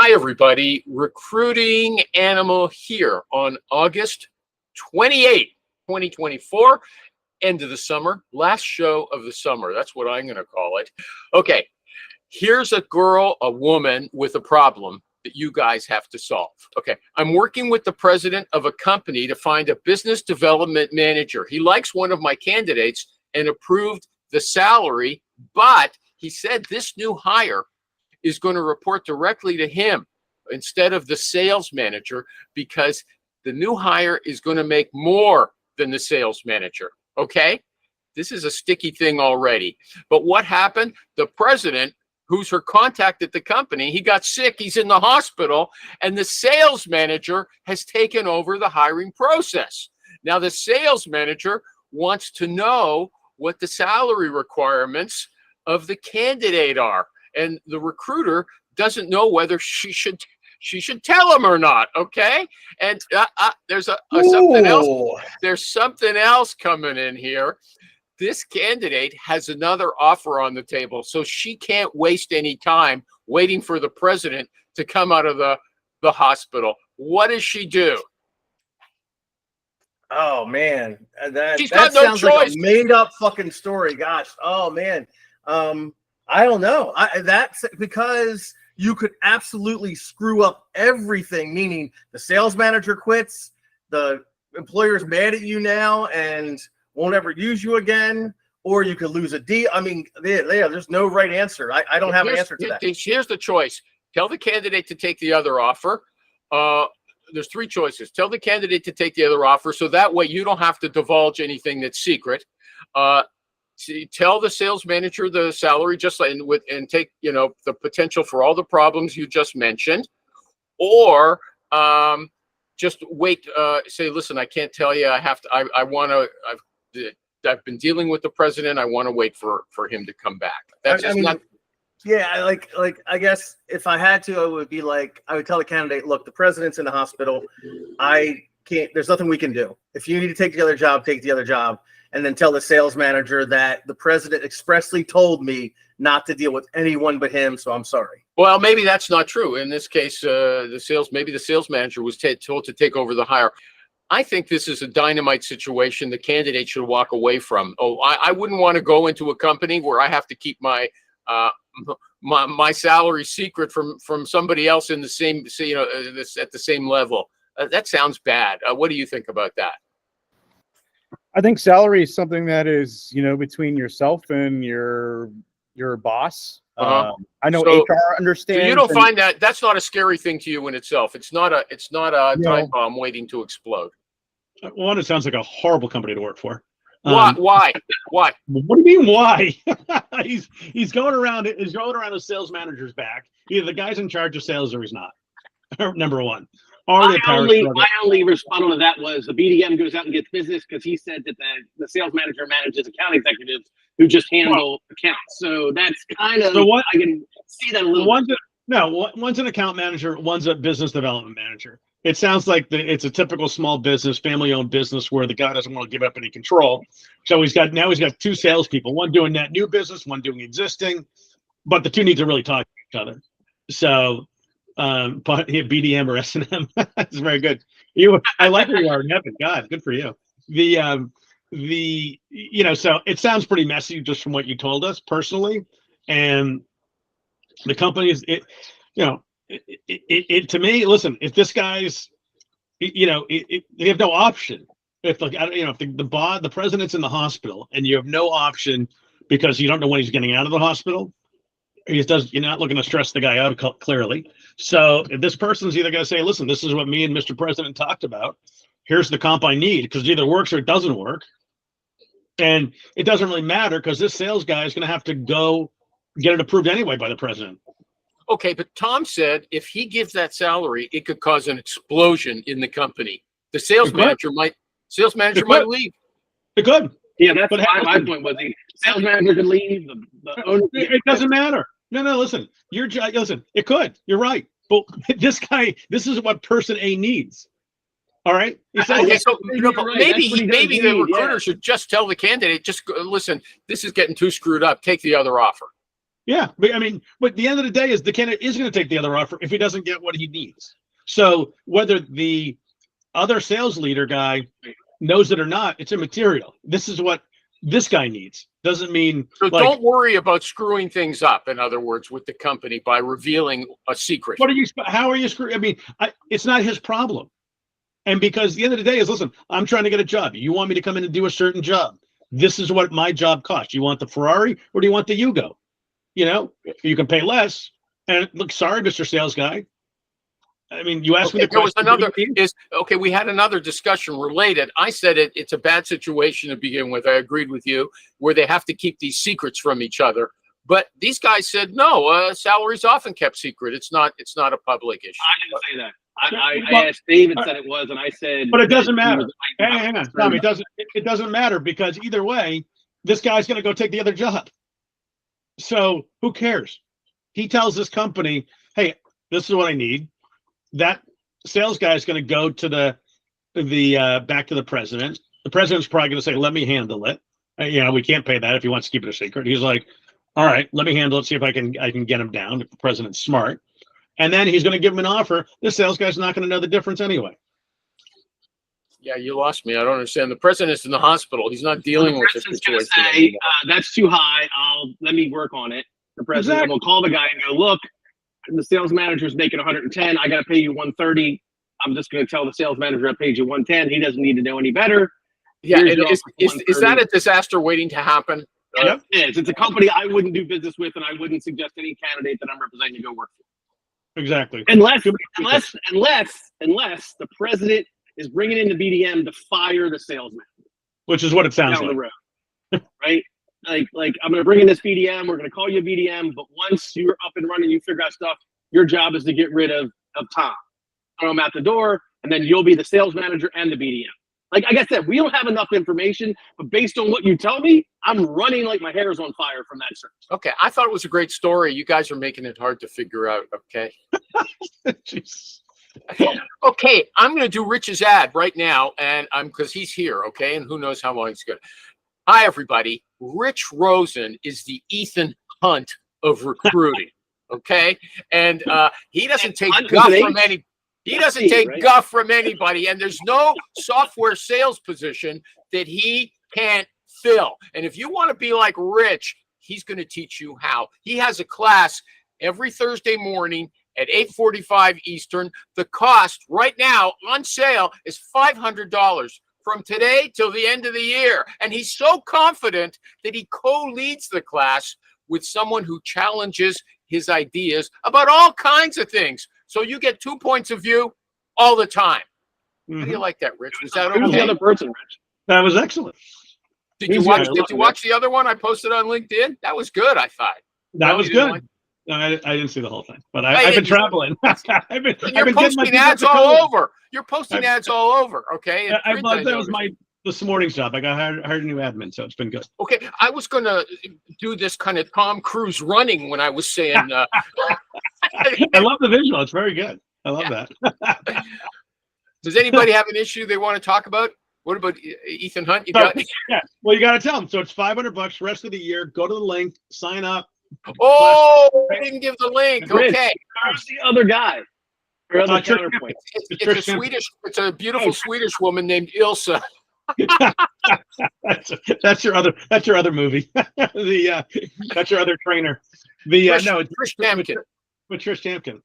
Hi, everybody. Recruiting Animal here on August 28th, 2024. End of the summer. Last show of the summer. That's what I'm going to call it. Okay. Here's a girl, a woman with a problem that you guys have to solve. Okay. I'm working with the president of a company to find a business development manager. He likes one of my candidates and approved the salary, but he said this new hire is going to report directly to him instead of the sales manager, because the new hire is going to make more than the sales manager. Okay? This is a sticky thing already. But what happened? The president, who's her contact at the company, he got sick, he's in the hospital, and the sales manager has taken over the hiring process. Now, the sales manager wants to know what the salary requirements of the candidate are. And the recruiter doesn't know whether she should tell him or not. Okay, and there's something else. There's something else coming in here. This candidate has another offer on the table, so she can't waste any time waiting for the president to come out of the hospital. What does she do? Oh man, that choice. sounds like a made-up fucking story. Gosh, oh man. I don't know. That's because you could absolutely screw up everything, meaning the sales manager quits, the employer's mad at you now and won't ever use you again, or you could lose a deal. I mean, there's no right answer. I don't have an answer to that. Here's the choice. Tell the candidate to take the other offer. There's three choices. Tell the candidate to take the other offer, so that way you don't have to divulge anything that's secret. Tell the sales manager the salary and take the potential for all the problems you just mentioned, or just wait. Say, listen, I can't tell you. I've been dealing with the president. I want to wait for him to come back. That's not. Yeah, I guess if I had to, I would be like, I would tell the candidate, look, the president's in the hospital. I can't. There's nothing we can do. If you need to take the other job, take the other job. And then tell the sales manager that the president expressly told me not to deal with anyone but him, so I'm sorry. Well, maybe that's not true. In this case, the sales manager was told to take over the hire. I think this is a dynamite situation the candidate should walk away from. I wouldn't want to go into a company where I have to keep my salary secret from somebody else in the same, at the same level. That sounds bad. What do you think about that? I think salary is something that is, between yourself and your boss. I know HR understands. So you don't find that's not a scary thing to you in itself. It's not a time bomb waiting to explode. One, it sounds like a horrible company to work for. Why? What do you mean why? he's going around his sales manager's back. Either the guy's in charge of sales or he's not. Number one. My only response to that was the BDM goes out and gets business because he said that the sales manager manages account executives who just handle accounts. So that's kind of I can see that a little. One's an account manager, one's a business development manager. It sounds like it's a typical small business, family-owned business where the guy doesn't want to give up any control. So he's got two salespeople, one doing net new business, one doing existing, but the two need to really talk to each other. So. But BDM or S&M, that's very good. I like where you are in heaven. God, good for you. So it sounds pretty messy just from what you told us personally, and the company is to me. Listen, if this guy's, they have no option. If the president's in the hospital and you have no option because you don't know when he's getting out of the hospital. You're not looking to stress the guy out clearly. So if this person's either going to say, listen, this is what me and Mr. President talked about. Here's the comp I need, because it either works or it doesn't work. And it doesn't really matter because this sales guy is going to have to go get it approved anyway by the president. Okay, but Tom said if he gives that salary, it could cause an explosion in the company. The sales manager might leave. It could. Yeah, that's my point was the sales manager could leave. The owner, it doesn't matter. No, listen. Listen, it could. You're right. But this is what person A needs. All right. Okay, so maybe the recruiter should just tell the candidate, just listen, this is getting too screwed up. Take the other offer. Yeah, but I mean, but at the end of the day, is the candidate is going to take the other offer if he doesn't get what he needs. So whether the other sales leader guy knows it or not, it's immaterial. This is what this guy needs. Doesn't mean So like, don't worry about screwing things up, in other words, with the company by revealing a secret. what are you? How are you screwing? I mean, it's not his problem. And because at the end of the day is, listen, I'm trying to get a job. You want me to come in and do a certain job. This is what my job costs. You want the Ferrari or do you want the Yugo? You know, you can pay less. And look, sorry, Mr. Sales Guy. I mean, you asked me the There was question. another we had another discussion related. I said it's a bad situation to begin with. I agreed with you, where they have to keep these secrets from each other. But these guys said no, salary's often kept secret. It's not a public issue. I didn't say that. I asked David said it was, and I said, but it doesn't matter. Hang on, Tommy, it doesn't matter because either way, this guy's going to go take the other job. So who cares? He tells this company, "Hey, this is what I need." That sales guy is going to go to the back to the president. The president's probably going to say, "Let me handle it." You know, we can't pay that if he wants to keep it a secret. He's like, "All right, let me handle it. See if I can get him down." If the president's smart. And then he's going to give him an offer. This sales guy's not going to know the difference anyway. Yeah, you lost me. I don't understand. The president's in the hospital. He's not dealing with this situation. Say, that's too high. Let me work on it. The president will call the guy and go, look, the sales manager's making 110. I got to pay you 130. I'm just going to tell the sales manager I paid you 110. He doesn't need to know any better. Yeah, is that a disaster waiting to happen? It is. It's a company I wouldn't do business with, and I wouldn't suggest any candidate that I'm representing to go work for. Exactly. Unless the president is bringing in the BDM to fire the salesman, which is what it sounds down like. the road, right? Like I'm going to bring in this BDM. We're going to call you a BDM, but once you're up and running, you figure out stuff. Your job is to get rid of Tom. Throw him out the door, and then you'll be the sales manager and the BDM. Like I said, we don't have enough information, but based on what you tell me, I'm running like my hair is on fire from that search. Okay, I thought it was a great story. You guys are making it hard to figure out. Okay. Okay, I'm going to do Rich's ad right now, and because he's here. Okay, and who knows how long he's going to. Hi, everybody. Rich Rosen is the Ethan Hunt of recruiting. Okay, and he doesn't take guff from any. He doesn't take guff from anybody, and there's no software sales position that he can't fill. And if you want to be like Rich, he's going to teach you how. He has a class every Thursday morning at 8:45 Eastern. The cost right now on sale is $500 from today till the end of the year. And he's so confident that he co-leads the class with someone who challenges his ideas about all kinds of things. So you get 2 points of view all the time. Mm-hmm. How do you like that, Rich? Was that okay? Who's the other person, Rich? That was excellent. Did you watch the other one I posted on LinkedIn? That was good, I thought. That was good. No, I didn't see the whole thing, but I've been traveling. You're posting ads all over. You're posting ads all over. Okay. That was this morning's job. I got hired a new admin, so it's been good. Okay, I was gonna do this kind of Tom Cruise running when I was saying. I love the visual. It's very good. I love that. Does anybody have an issue they want to talk about? What about Ethan Hunt? You got? Yeah. Well, you got to tell them. So it's $500 rest of the year. Go to the link, sign up. Oh, I didn't give the link. Okay. Who's the other guy? Or other counterpoint? It's a beautiful Swedish woman named Ilsa. that's your other movie. That's your other trainer. It's Trish Tamkin. With Trish Tamkin.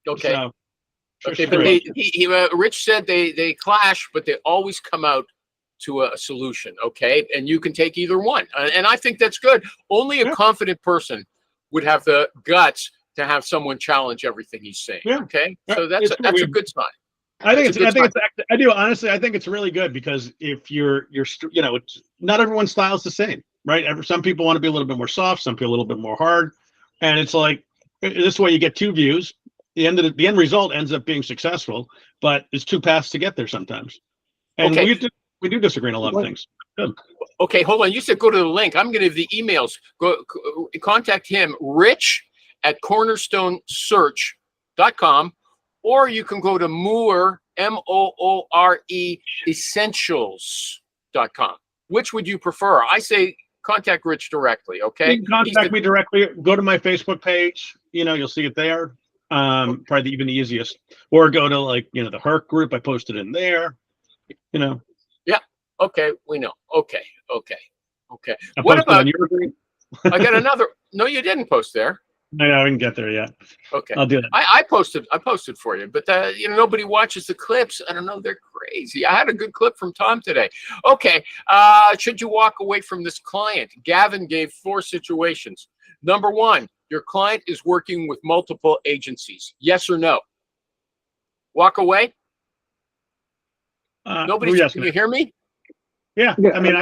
Okay. So, but Rich said they clash, but they always come out to a solution. Okay, and you can take either one, and I think that's good. Only a confident person would have the guts to have someone challenge everything he's saying. Yeah. Okay, so that's a good sign. I think it's really good because if you're not everyone's style is the same, right? Some people want to be a little bit more soft, some people a little bit more hard, and it's like this way you get two views. The end result ends up being successful, but it's two paths to get there sometimes, and we do disagree on a lot of things. Good. Okay, hold on. You said go to the link. I'm going to give the emails. Go contact him, rich@cornerstonesearch.com. Or you can go to Moore, Moore, essentials.com. Which would you prefer? I say contact Rich directly. You Okay. can contact me directly. Go to my Facebook page. You'll see it there. Probably even the easiest. Or go to the Herc group. I posted in there. Yeah. Okay. We know. Okay. I What posted about? on your group. I got another. No, you didn't post there. I didn't get there yet. Okay. I'll do that. I posted for you, but nobody watches the clips. I don't know. They're crazy. I had a good clip from Tom today. Okay. Should you walk away from this client? Gavin gave 4 situations. Number 1, your client is working with multiple agencies. Yes or no? Walk away? Nobody. Can you hear me? Yeah. I mean,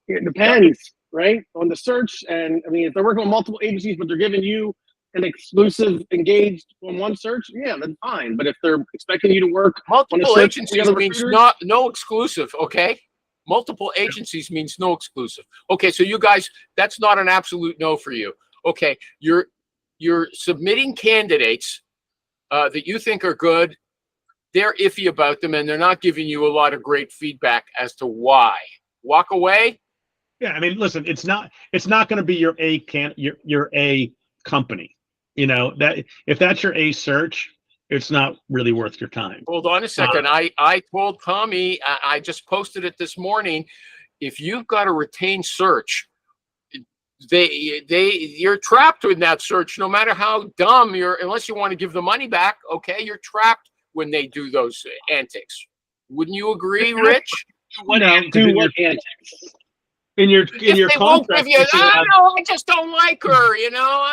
it depends, right, on the search. And I mean, if they're working with multiple agencies, but they're giving you an exclusive engaged on one search, yeah, then fine. But if they're expecting you to work multiple agencies means no exclusive. Okay. Multiple agencies means no exclusive. Okay, so you guys, that's not an absolute no for you. Okay, you're submitting candidates that you think are good. They're iffy about them, and they're not giving you a lot of great feedback as to why. Walk away. Yeah, I mean, listen, it's not going to be your A company. That if that's your A search, it's not really worth your time. Hold on a second. I told Tommy, I just posted it this morning. If you've got a retained search, you're trapped in that search, no matter how dumb unless you want to give the money back. Okay, you're trapped when they do those antics. Wouldn't you agree, Rich? What antics? In your Won't contract, give you, I just don't like her.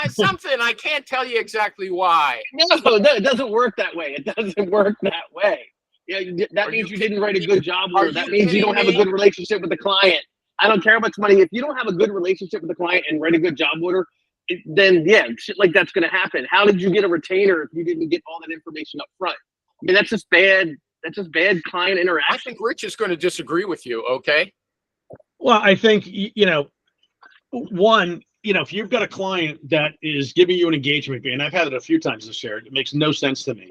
Something I can't tell you exactly why. No, it doesn't work that way. It doesn't work that way. Yeah, that means you didn't write a good job order. That means you don't have a good relationship with the client. I don't care how much money. If you don't have a good relationship with the client and write a good job order, then yeah, shit like that's going to happen. How did you get a retainer if you didn't get all that information up front? I mean, that's just bad. That's just bad client interaction. I think Rich is going to disagree with you. Okay. Well, I think, one, if you've got a client that is giving you an engagement fee, and I've had it a few times this year, it makes no sense to me.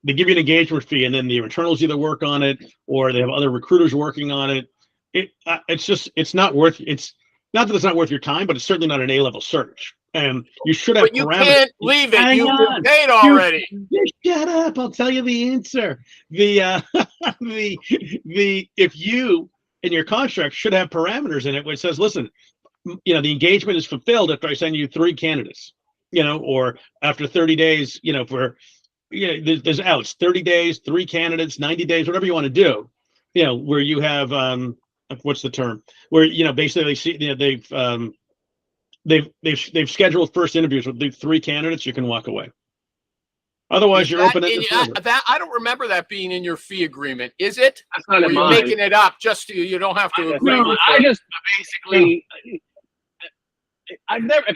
They give you an engagement fee, and then the internals either work on it or they have other recruiters working on it. It's not worth. It's not that it's not worth your time, but it's certainly not an A-level search. And you should have. But you can't leave it. You've been paid already. Shut up! I'll tell you the answer. If you in your contract should have parameters in it which says, listen, the engagement is fulfilled after I send you 3 candidates, or after 30 days, there's outs, 30 days, 3 candidates, 90 days, whatever you want to do, where you have, what's the term, where, basically they've scheduled first interviews with the 3 candidates, you can walk away. Otherwise, you're open. I don't remember that being in your fee agreement. Is it? That's not in you're mine. making it up just so you don't have to agree. No, I just basically.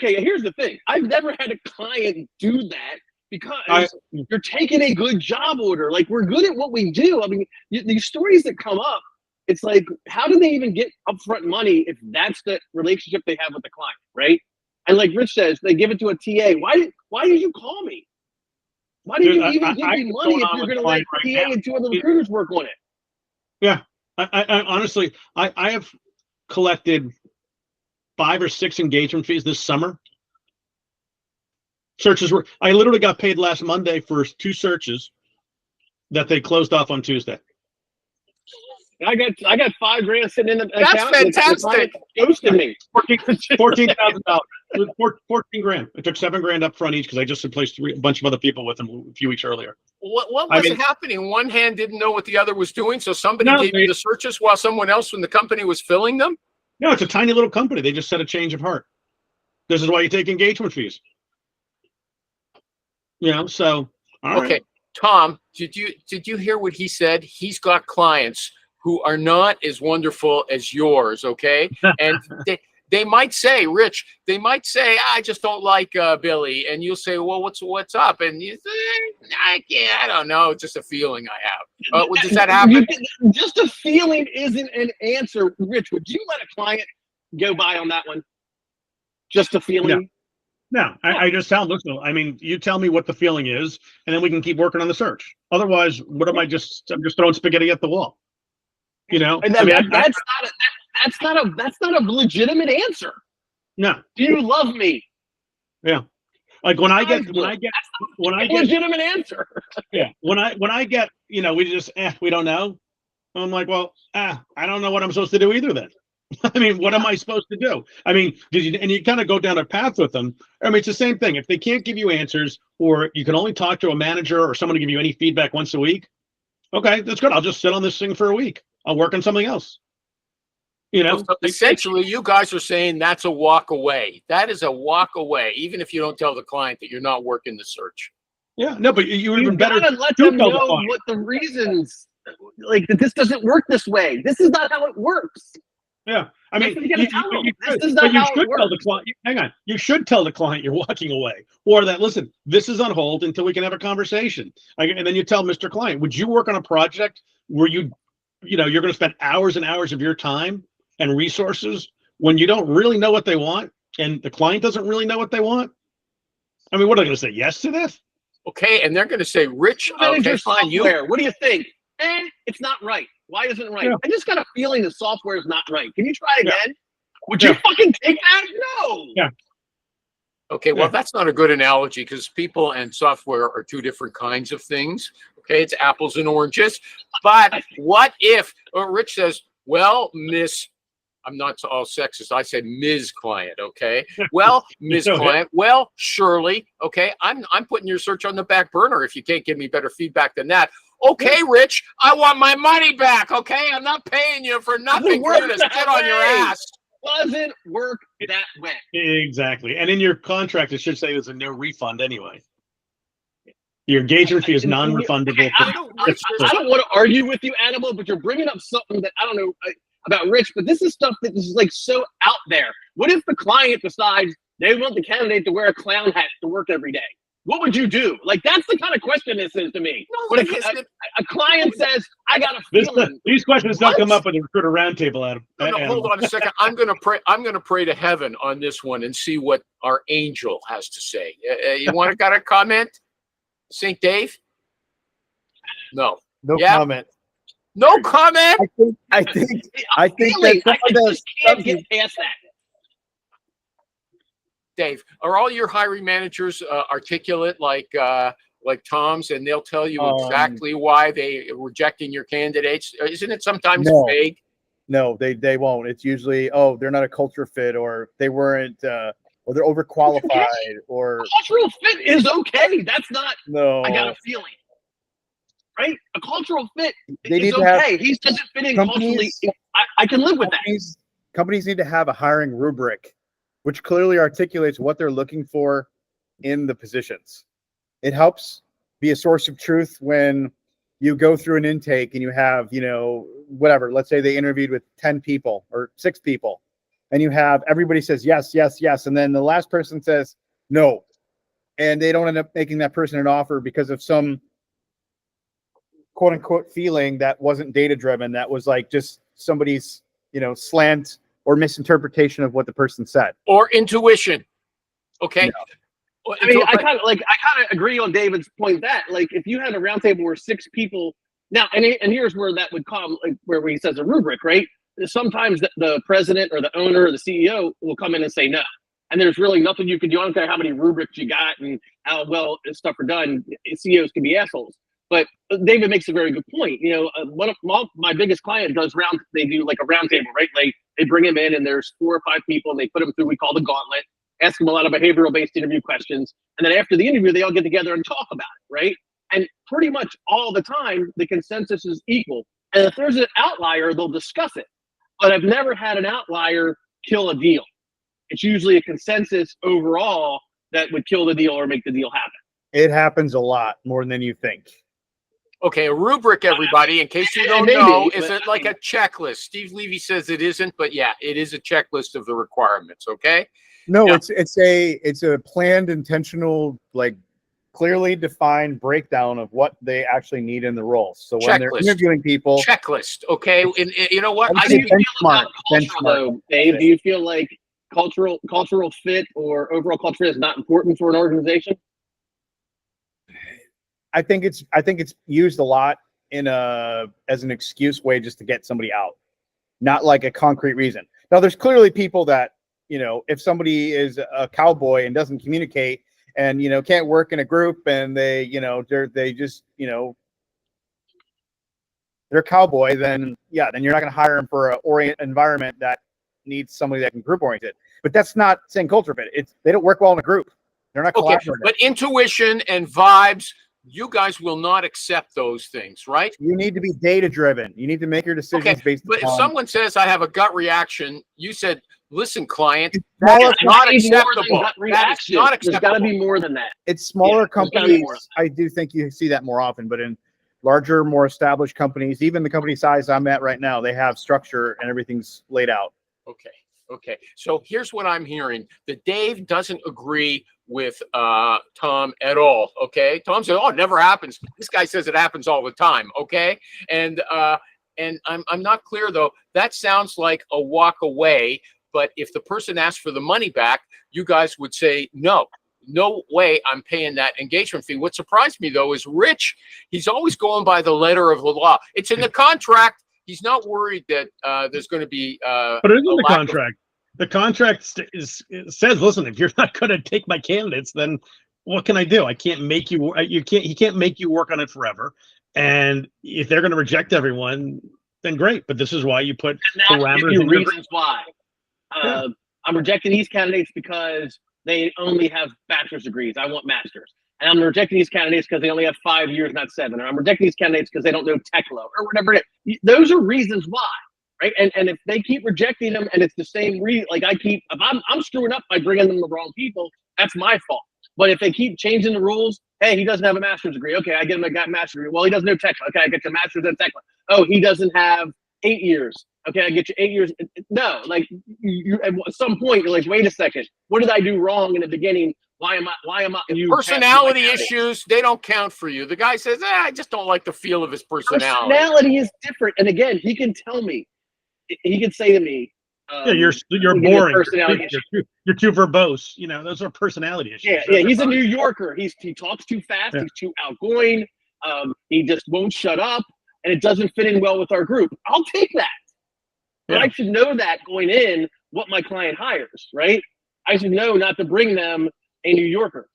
Here's the thing. I've never had a client do that because you're taking a good job order. Like, we're good at what we do. I mean, these stories that come up, it's like, how do they even get upfront money if that's the relationship they have with the client, right? And like Rich says, they give it to a TA. Why did you call me? Why did you even give me money if you're going to let TA and 2 other recruiters work on it? Yeah, I honestly, I have collected 5 or 6 engagement fees this summer. I literally got paid last Monday for 2 searches that they closed off on Tuesday. I got $5,000 sitting in the That's account. fantastic. Ghosted me. $14,000. $14,000. I took $7,000 up front each because I just replaced a bunch of other people with them a few weeks earlier. What was happening? One hand didn't know what the other was doing, so somebody gave you the searches while someone else in the company was filling them? No, it's a tiny little company. They just said a change of heart. This is why you take engagement fees. So all right. Okay. Tom, did you hear what he said? He's got clients who are not as wonderful as yours, okay? And they might say, Rich, I just don't like Billy. And you'll say, well, what's up? And you say, I don't know. It's just a feeling I have. Does that happen? Just a feeling isn't an answer. Rich, would you let a client go by on that one? Just a feeling? No, I just tell them, listen, I mean, you tell me what the feeling is, and then we can keep working on the search. Otherwise, I'm just throwing spaghetti at the wall. And that's that's not a legitimate answer. No. Do you love me? Yeah. Like when I get legitimate answer. Yeah. When I get, we just we don't know. I'm like, well, I don't know what I'm supposed to do either then. I mean, what am I supposed to do? I mean, and you kind of go down a path with them. I mean, it's the same thing. If they can't give you answers, or you can only talk to a manager or someone to give you any feedback once a week, okay, that's good. I'll just sit on this thing for a week. I'll work on something else. So essentially, you guys are saying that's a walk away. That is a walk away, even if you don't tell the client that you're not working the search. Yeah, no, but you're even better. Gotta let them know what the reasons, like that this doesn't work this way. This is not how it works. Yeah, I mean, you should tell the client. Hang on, you should tell the client you're walking away, or that listen, this is on hold until we can have a conversation. And then you tell Mr. Client, would you work on a project where you're going to spend hours and hours of your time and resources when you don't really know what they want, and the client doesn't really know what they want? I mean, what are they going to say? Yes to this? Okay, and they're going to say, "Rich, okay, fine. What do you think? It's not right. Why isn't it right? Yeah. I just got a feeling the software is not right. Can you try again? Would you fucking take that? No. Yeah. Okay, well, that's not a good analogy because people and software are two different kinds of things. Okay, it's apples and oranges. But what if Rich says, well, Miss, I'm not all sexist, I said Ms. Client, okay? Well, Ms. Client, well, Shirley, okay, I'm putting your search on the back burner if you can't give me better feedback than that. Okay, Rich, I want my money back, okay? I'm not paying you for nothing for you to sit on your ass. Doesn't work that way. Exactly. And in your contract, it should say there's a no refund anyway. Your engagement fee is non-refundable. I don't want to argue with you, Animal, but you're bringing up something that I don't know about Rich, but this is stuff that is like so out there. What if the client decides they want the candidate to wear a clown hat to work every day? What would you do? Like, that's the kind of question this is to me. When a client says, I got a feeling. These questions don't come up in the recruiter roundtable, Adam. No, hold on a second. I'm going to pray to heaven on this one and see what our angel has to say. You want to got a comment? St. Dave? No. No comment. No comment? I think that I just can't get past that. Dave, are all your hiring managers articulate like Tom's, and they'll tell you exactly why they are rejecting your candidates? Isn't it sometimes vague? No, they won't. It's usually, they're not a culture fit, or they weren't, or they're overqualified, or cultural fit is okay. That's not. No, I got a feeling. Right, a cultural fit they is okay. He doesn't fit in culturally. I can live with that. Companies need to have a hiring rubric, which clearly articulates what they're looking for in the positions. It helps be a source of truth when you go through an intake and you have, whatever, let's say they interviewed with 10 people or 6 people, and you have everybody says yes, yes, yes, and then the last person says no, and they don't end up making that person an offer because of some quote unquote feeling that wasn't data driven, that was like just somebody's, slant or misinterpretation of what the person said, or intuition. Okay. No. I mean, I kind of agree on David's point that, like, if you had a roundtable where 6 people now, and here's where that would come, like, where he says a rubric, right? Sometimes the president or the owner or the CEO will come in and say no, and there's really nothing you can do. I don't care how many rubrics you got and how well stuff are done. CEOs can be assholes. But David makes a very good point. One of my biggest client they do like a roundtable, right? They bring him in and there's 4 or 5 people and they put him through, we call the gauntlet, ask him a lot of behavioral based interview questions. And then after the interview, they all get together and talk about it, right? And pretty much all the time, the consensus is equal. And if there's an outlier, they'll discuss it. But I've never had an outlier kill a deal. It's usually a consensus overall that would kill the deal or make the deal happen. It happens a lot more than you think. Okay, a rubric, everybody, in case you don't know, is it like a checklist? Steve Levy says it isn't, but yeah, it is a checklist of the requirements, okay? No, yeah. It's a planned, intentional, like clearly defined breakdown of what they actually need in the roles. So when they're interviewing people, checklist, okay? And you know what? How do you feel about cultural, though, Dave? Do you feel like cultural fit or overall culture is not important for an organization? I think it's used a lot as an excuse way just to get somebody out. not like a concrete reason. Now, there's clearly people that, if somebody is a cowboy and doesn't communicate and, can't work in a group and they just, they're a cowboy, then you're not going to hire them for an environment that needs somebody that can group oriented. But that's not saying culture fit. They don't work well in a group. They're not collaborative. But intuition and vibes, you guys will not accept those things, right? You need to be data driven. You need to make your decisions based But upon. if someone says I have a gut reaction, you said, listen, client, Smaller, that's not It's more than acceptable. gut That is reaction. not There's got to acceptable. be more than that. it's smaller Yeah, there's gotta be companies. more. I do think you see that more often, but in larger, more established companies, even the company size I'm at right now, they have structure and everything's laid out. Okay. So here's what I'm hearing: that Dave doesn't agree with Tom at all. Okay, Tom says, "Oh, it never happens." This guy says it happens all the time. Okay, and I'm not clear though. That sounds like a walk away. But if the person asked for the money back, you guys would say no. No way I'm paying that engagement fee. What surprised me though is Rich. He's always going by the letter of the law. It's in the contract. He's not worried that there's going to be. But it is in the contract. The contract says, "Listen, if you're not going to take my candidates, then what can I do? I can't make you. You can't. He can't make you work on it forever. And if they're going to reject everyone, then great. But this is why you put And that's parameters your in your reasons why. I'm rejecting these candidates because they only have bachelor's degrees. I want masters. And I'm rejecting these candidates because they only have 5 years, not 7. Or I'm rejecting these candidates because they don't know Teklo or whatever it is. Those are reasons why, right? And if they keep rejecting them and it's the same reason, like if I'm screwing up by bringing them the wrong people, that's my fault. But if they keep changing the rules, hey, he doesn't have a master's degree. Okay, I get him a master's degree. Well, he doesn't know Tekla. Okay, I get you a master's in Tekla. Oh, he doesn't have 8 years. Okay, I get you 8 years. No, like you at some point you're like, wait a second, what did I do wrong in the beginning? Why am I? You personality issues, they don't count for you. The guy says, I just don't like the feel of his personality. Personality is different. And again, he can tell me, he can say to me, you're boring. You're too verbose. Those are personality issues. Yeah, he's a New Yorker. He talks too fast. Yeah. He's too outgoing. He just won't shut up, and it doesn't fit in well with our group. I'll take that. But I should know that going in what my client hires, right? I should know not to bring them a New Yorker.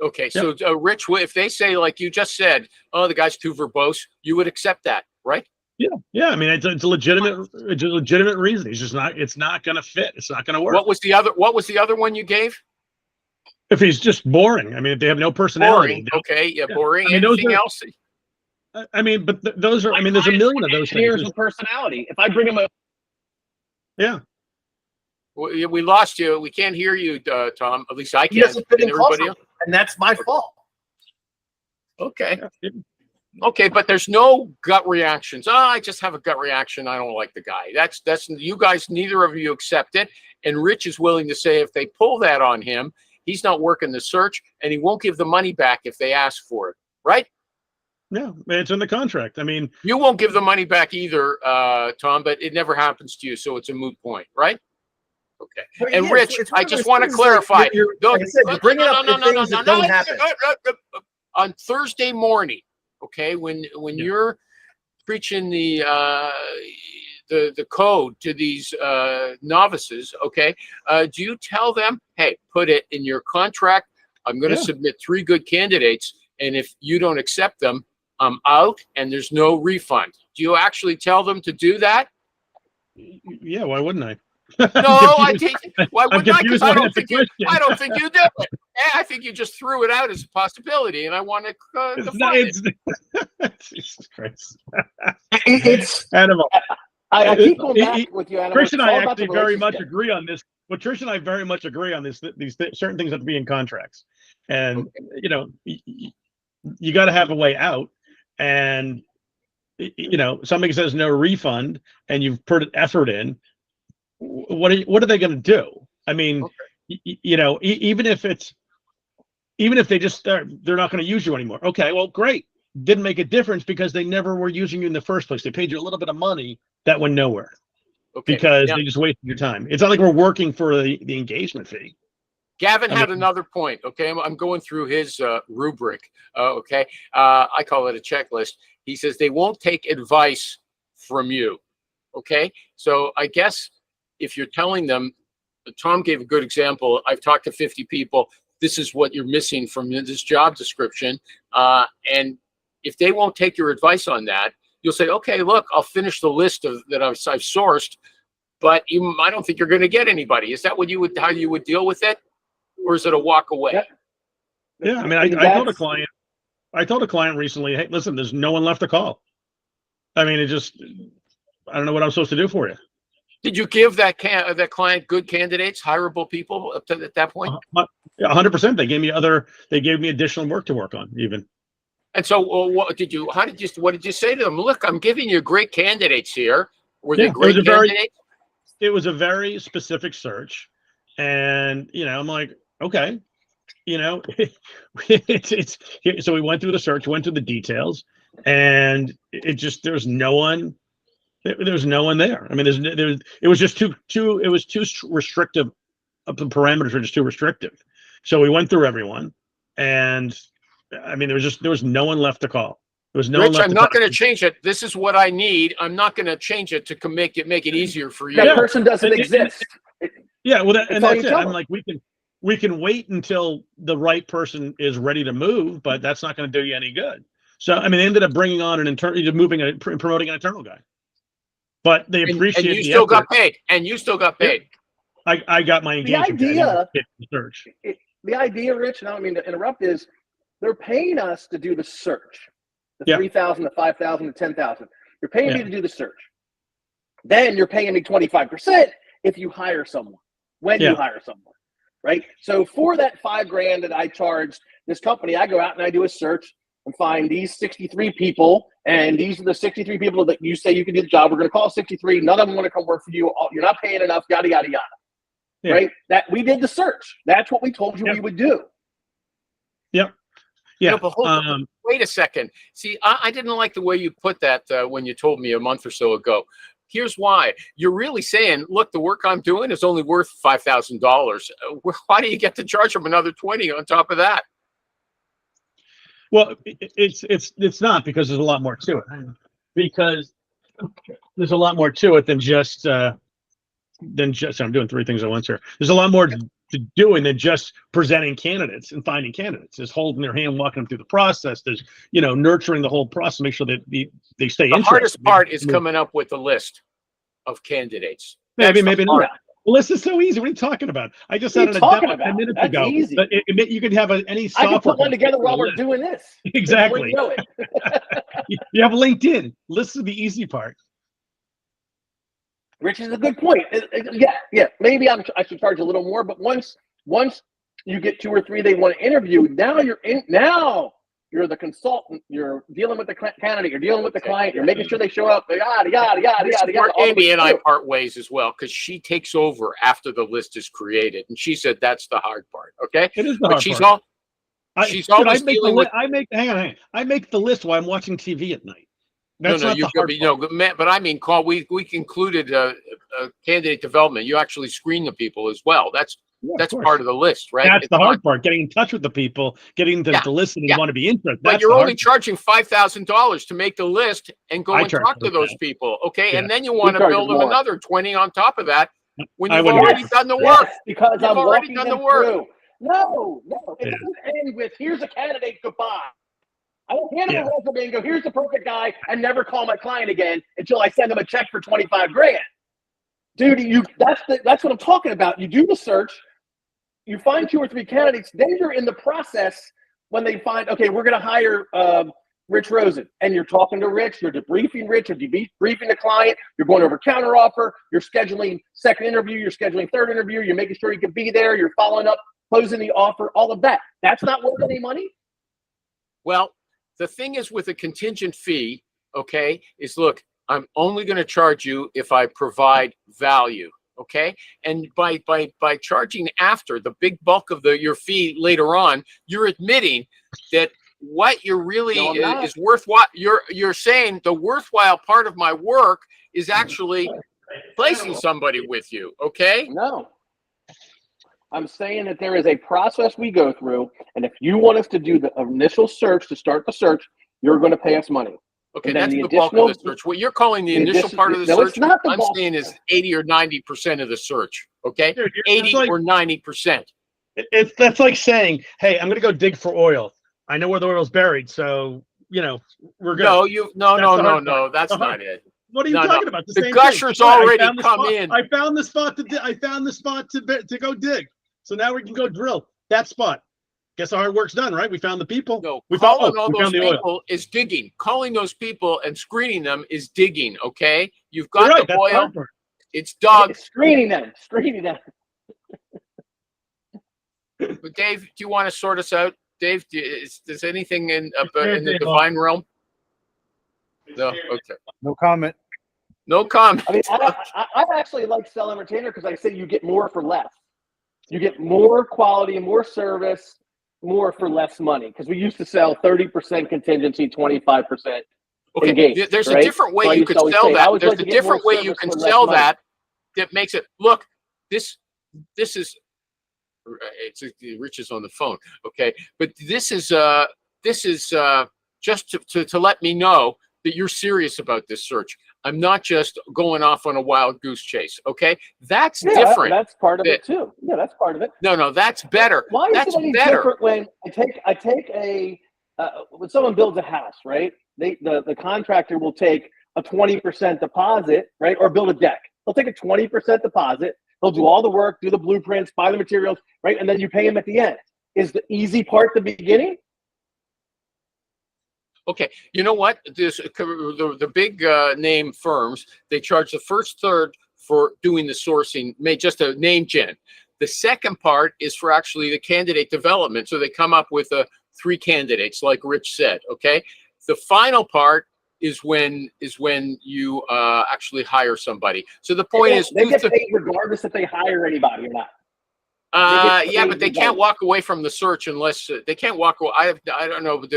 Okay, so Rich, if they say, like you just said, oh, the guy's too verbose, you would accept that, right? Yeah. I mean, it's a legitimate reason. He's just not. It's not going to fit. It's not going to work. What was the other one you gave? If he's just boring. I mean, if they have no personality. Boring. Okay, boring. I mean, anything else? I mean, but those are. I mean, there's a million of those Here's things. the personality. If I bring him We lost you. We can't hear you, Tom. At least I He can't. doesn't fit in Everybody culture, else? and that's my fault. Okay. Okay, but there's no gut reactions. Oh, I just have a gut reaction. I don't like the guy. That's you guys. Neither of you accept it. And Rich is willing to say if they pull that on him, he's not working the search, and he won't give the money back if they ask for it. Right? Yeah, it's in the contract. I mean, you won't give the money back either, Tom. But it never happens to you, so it's a moot point, right? Okay. But And yeah, Rich, it's I one of just those want to things, like, clarify. like I said, you're bringing up the things that don't happen. On Thursday morning, okay, when you're preaching the code to these novices, okay, do you tell them, hey, put it in your contract, I'm going to submit 3 good candidates, and if you don't accept them, I'm out and there's no refund? Do you actually tell them to do that? Yeah, why wouldn't I? No, I think. Why wouldn't I? Because I don't think you do it. I think you just threw it out as a possibility, and I want to define it. Jesus Christ! It's Animal. I keep going back with you, Animal. Trish and I actually very much agree on this. Well, Trish and I very much agree on this. These certain things have to be in contracts, and you got to have a way out. And somebody says no refund, and you've put effort in. What are they going to do? I mean, even if they just they're not going to use you anymore. Okay, well, great. Didn't make a difference because they never were using you in the first place. They paid you a little bit of money that went nowhere because they just wasted your time. It's not like we're working for the engagement fee. Gavin had another point. Okay, I'm going through his rubric. Okay, I call it a checklist. He says they won't take advice from you. Okay. So I guess if you're telling them, Tom gave a good example. I've talked to 50 people. This is what you're missing from this job description. And if they won't take your advice on that, you'll say, okay, look, I'll finish the list that I've sourced, but I don't think you're going to get anybody. Is that how you would deal with it? Or is it a walk away? Yeah. I mean, I told a client recently, hey, listen, there's no one left to call. I mean, I don't know what I'm supposed to do for you. Did you give that client good candidates, hireable people up to at that point? 100%. They gave me additional work to work on even. And so what did you say to them? Look, I'm giving you great candidates here. Were they great candidates? It was a very specific search. And, I'm like, okay, so we went through the search, went through the details, and there's no one there. I mean, it was just too restrictive. The parameters were just too restrictive. So we went through everyone, and I mean, there was no one left to call. There was no Rich, one left. I'm not going to change it. This is what I need. I'm not going to change it to make it easier for you. That person doesn't exist. Yeah, well, that's it. I'm like, we can wait until the right person is ready to move, but that's not going to do you any good. So, I mean, they ended up bringing on promoting an internal guy. But they appreciate and you still got paid. And you still got paid. I got my engagement. The idea, Rich, and I don't mean to interrupt, is they're paying us to do the search. The 3,000, the 5,000, the 10,000. You're paying me to do the search. Then you're paying me 25% if you hire someone. When you hire someone, right? So for that $5,000 that I charged this company, I go out and I do a search and find these 63 people, and these are the 63 people that you say you can do the job. We're going to call 63. None of them want to come work for you. You're not paying enough. Yada yada yada. Right? That we did the search. That's what we told you we would do. Yep. Yeah. No, but wait a second. See, I didn't like the way you put that when you told me a month or so ago. Here's why. You're really saying, look, the work I'm doing is only worth $5,000. Why do you get to charge them another $20 on top of that? Well, it's not, because there's a lot more to it. Because there's a lot more to it than just I'm doing three things at once here. There's a lot more to doing than just presenting candidates and finding candidates. There's holding their hand, walking them through the process. There's nurturing the whole process, make sure that they stay interested. The hardest part is coming up with a list of candidates. Maybe not. Well, this is so easy. What are you talking about? I just said it a demo 10 minutes ago. Easy. But you could have any software. I can put one together while we're doing this. Exactly. You have LinkedIn. List is the easy part. Rich is a good point. Yeah. Maybe I should charge a little more, but once you get 2 or 3 they want to interview, now you're the consultant. You're dealing with the candidate. You're dealing with the client. You're making sure they show up. Yada yada yada yada. Amy and I part ways as well, because she takes over after the list is created, and she said that's the hard part. Okay, it is the hard part. I make the list while I'm watching TV at night. That's not the hard part. But I mean, Carl, we concluded candidate development. You actually screen the people as well. That's part of the list, right? That's the hard part, getting in touch with the people, getting them to listen and want to be interested. But you're only charging $5,000 to make the list and go and talk to those people, okay? And then you want to build them another 20 on top of that when you've already done the work. Because I've already done the work. No. It doesn't end with, here's a candidate, goodbye. I don't hand them a resume and go, here's the perfect guy, and never call my client again until I send them a check for $25,000. Dude, that's what I'm talking about. You do the search, you find 2 or 3 candidates, then you're in the process when they find, okay, we're going to hire Rich Rosen, and you're talking to Rich, you're debriefing Rich, you're debriefing the client, you're going over counteroffer, you're scheduling second interview, you're scheduling third interview, you're making sure you can be there, you're following up, closing the offer, all of that. That's not worth any money? Well, the thing is with a contingent fee, okay, is look, I'm only going to charge you if I provide value, okay? And by charging after the big bulk of your fee later on, you're admitting that what you're really is worthwhile. You're saying the worthwhile part of my work is actually placing somebody with you, okay? No. I'm saying that there is a process we go through, and if you want us to do the initial search, to start the search, you're going to pay us money. Okay, And then that's the the bulk of the additional- search. What you're calling the initial part of the no, search, it's not the I'm bulk. saying is 80 or 90% of the search. Okay, Dude, 80 like, or 90%. that's like saying, hey, I'm gonna go dig for oil. I know where the oil's buried, so we're good. No, That's the hard part. that's The hard- not it. What are you No, talking about? The same gushers thing. Right, already I found the come spot- in. I found the spot I found the spot to go dig. So now we can go drill that spot. Guess our hard work's done, right? We found the people. No, we found, calling all we those found the oil. people is digging. Calling those people and screening them is digging. Okay, you've You're got right. the That's the oil. hard part. It's dug. Screening them. But Dave, do you want to sort us out? Dave, does anything in Sure, in the Dave. divine realm? No. Okay. No comment. No comment. I mean, I actually like Cell Entertainer because I say you get more for less. You get more quality, more service, more for less money. Because we used to sell 30% contingency, 25%. Okay. engaged, There's right? a different way So I you used could to always sell say, I that. always There's like a to get more different way you service can for less sell money. that makes it look. This is Rich is on the phone. Okay, but this is just to let me know that you're serious about this search. I'm not just going off on a wild goose chase. Okay, that's different. That's part of it too. Yeah, that's part of it. No, that's better. Why is That's it any better. different when I take a when someone builds a house, right? The contractor will take a 20% deposit, right, or build a deck. They'll take a 20% deposit. They'll do all the work, do the blueprints, buy the materials, right, and then you pay them at the end. Is the easy part the beginning? Okay, you know what? The big name firms, they charge the first third for doing the sourcing, just a name gen. The second part is for actually the candidate development. So they come up with 3 candidates, like Rich said. Okay, the final part is when you actually hire somebody. So the point is, they get paid regardless if they hire anybody or not. yeah, but they can't walk away from the search unless they can't walk away. I don't know, but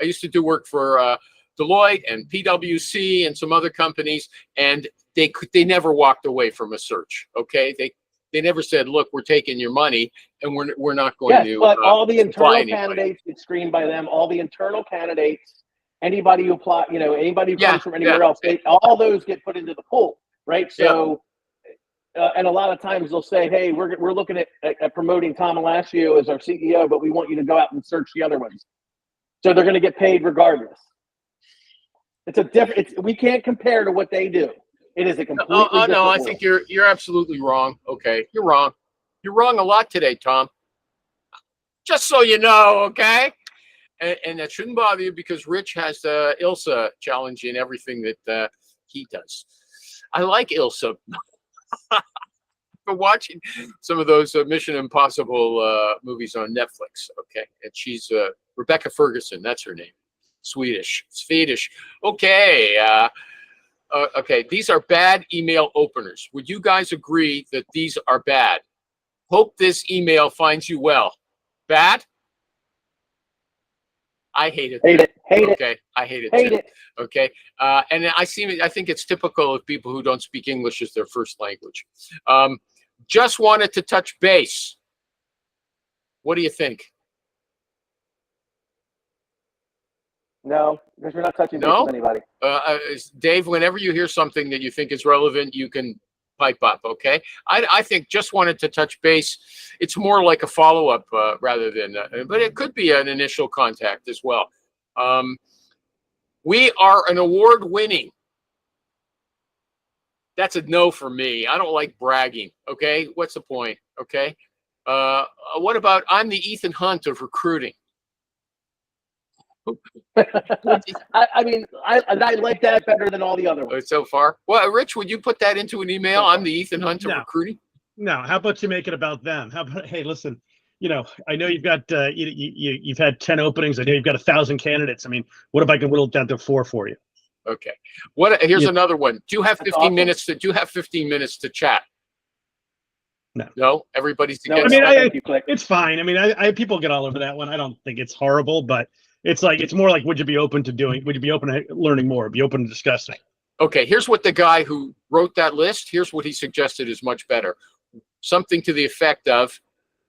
I used to do work for Deloitte and PwC and some other companies, and they never walked away from a search. Okay, they never said, "Look, we're taking your money, and we're not going to." But all the internal anybody. candidates get screened by them. All the internal candidates, anybody who apply, anybody who comes from anywhere else, all those get put into the pool, right? So. And a lot of times they'll say, "Hey, we're looking at promoting Tom Alascio as our CEO, but we want you to go out and search the other ones." So they're going to get paid regardless. It's a different. We can't compare to what they do. It is a completely. No, different I world. think you're absolutely wrong. Okay, you're wrong. You're wrong a lot today, Tom. Just so you know, okay. And that shouldn't bother you because Rich has Ilsa challenging everything that he does. I like Ilsa. For watching some of those Mission Impossible movies on Netflix, okay, and she's Rebecca Ferguson. That's her name. Swedish. Okay. Okay. These are bad email openers. Would you guys agree that these are bad? Hope this email finds you well. Bad? I hate it. Hate it. Okay, I hate it too. Okay, and I think it's typical of people who don't speak English as their first language. Just wanted to touch base. What do you think? No, because we're not touching base with anybody. Dave, whenever you hear something that you think is relevant, you can pipe up. Okay, I think just wanted to touch base. It's more like a follow-up rather than, but it could be an initial contact as well. We are an award-winning. That's a no for me. I don't like bragging. Okay, what's the point? Okay, what about I'm the Ethan Hunt of recruiting? I mean, I like that better than all the other ones. So far. Well, Rich, would you put that into an email? I'm the Ethan Hunt of recruiting. No, how about you make it about them? How about, hey, listen, I know you've got you've had 10 openings. I know you've got 1,000 candidates. I mean, what if I can whittle it down to 4 for you? Okay. Here's another one. Do you have 15 minutes to? Do you have 15 minutes to chat? No. No. Everybody's I against. mean, it's fine. I mean, I people get all over that one. I don't think it's horrible, but it's more like, would you be open to learning more? Be open to discussing? Okay. Here's what the guy who wrote that list. Here's what he suggested is much better. Something to the effect of,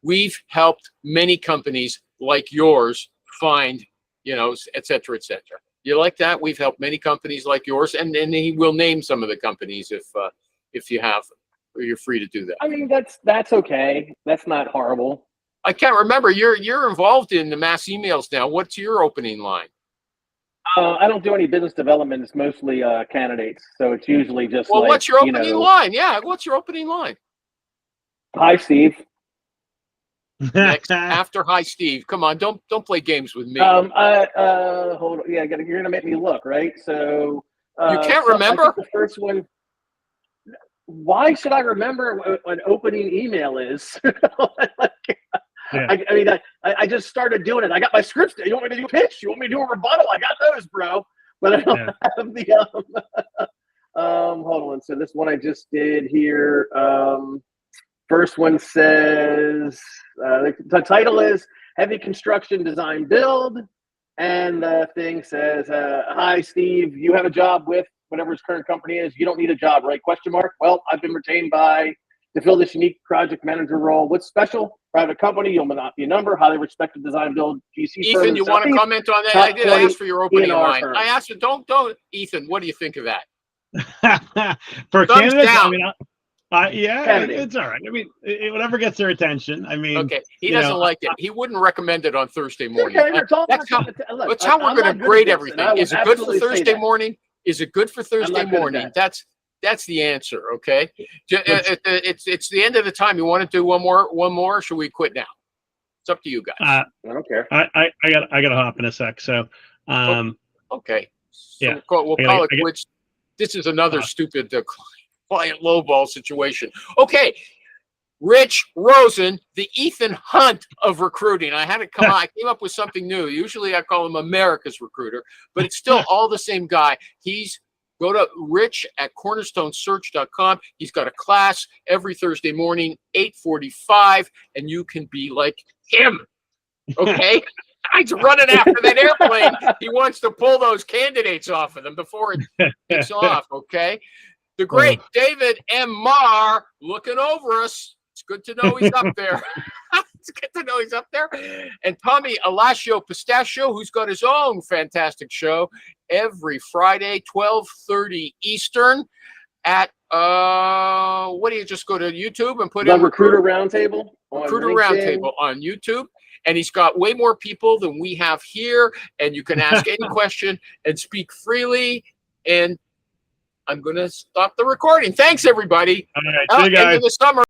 we've helped many companies like yours find, et cetera, et cetera. You like that? We've helped many companies like yours, and he will name some of the companies if you have, or you're free to do that. I mean, that's okay. That's not horrible. I can't remember. You're involved in the mass emails now. What's your opening line? I don't do any business development. It's mostly candidates, so it's usually just Well, like, what's your you opening know, line? Yeah, what's your opening line? Hi, Steve. Next, after hi, Steve. Come on, don't play games with me. Hold on. Yeah, you're gonna make me look, right? So You can't so remember? I think the first one. Why should I remember what an opening email is? Yeah. I mean, I just started doing it. I got my scripts. You want me to do a pitch? You want me to do a rebuttal? I got those, bro. But I don't have the hold on. So this one I just did here. First one says the title is Heavy Construction Design Build, and the thing says, "Hi, Steve. You have a job with whatever his current company is. You don't need a job, right? Question mark. Well, I've been retained to fill this unique project manager role. What's special? Private company. You'll not be a number. Highly respected design build GC firm. Ethan, you want to comment on that? I did ask for your opening line. I asked you, don't. Ethan, what do you think of that? For Thumbs candidates, down. I mean, yeah, Candidate. it's all right. I mean, whatever gets their attention. I mean, Okay, he you doesn't know, like it. He wouldn't recommend it on Thursday morning. Okay, it's all That's how, look, that's how we're I'm going not to good grade at this, and I everything. will Is it good for absolutely say Thursday that. morning? Is it good for Thursday not good at morning? that. That's the answer. Okay, it's the end of the time. You want to do one more? Or should we quit now? It's up to you guys. I don't care. I got to hop in a sec. So, Okay. So yeah. we'll call it quits. This is another stupid client lowball situation. Okay. Rich Rosen, the Ethan Hunt of recruiting. I had to come on. I came up with something new. Usually I call him America's recruiter, but it's still all the same guy. Go to rich@cornerstonesearch.com. He's got a class every Thursday morning, 8:45, and you can be like him. Okay? He's running after that airplane. He wants to pull those candidates off of them before it gets off. Okay? The great David M. Marr looking over us. It's good to know he's up there. It's good to know he's up there. And Tommy Alascio Pistachio, who's got his own fantastic show every Friday, 12:30 Eastern at what do you just go to YouTube and put The in Recruiter Roundtable. Recruiter Roundtable on YouTube. And he's got way more people than we have here. And you can ask any question and speak freely. And I'm going to stop the recording. Thanks, everybody. all right, see you guys. End of the summer.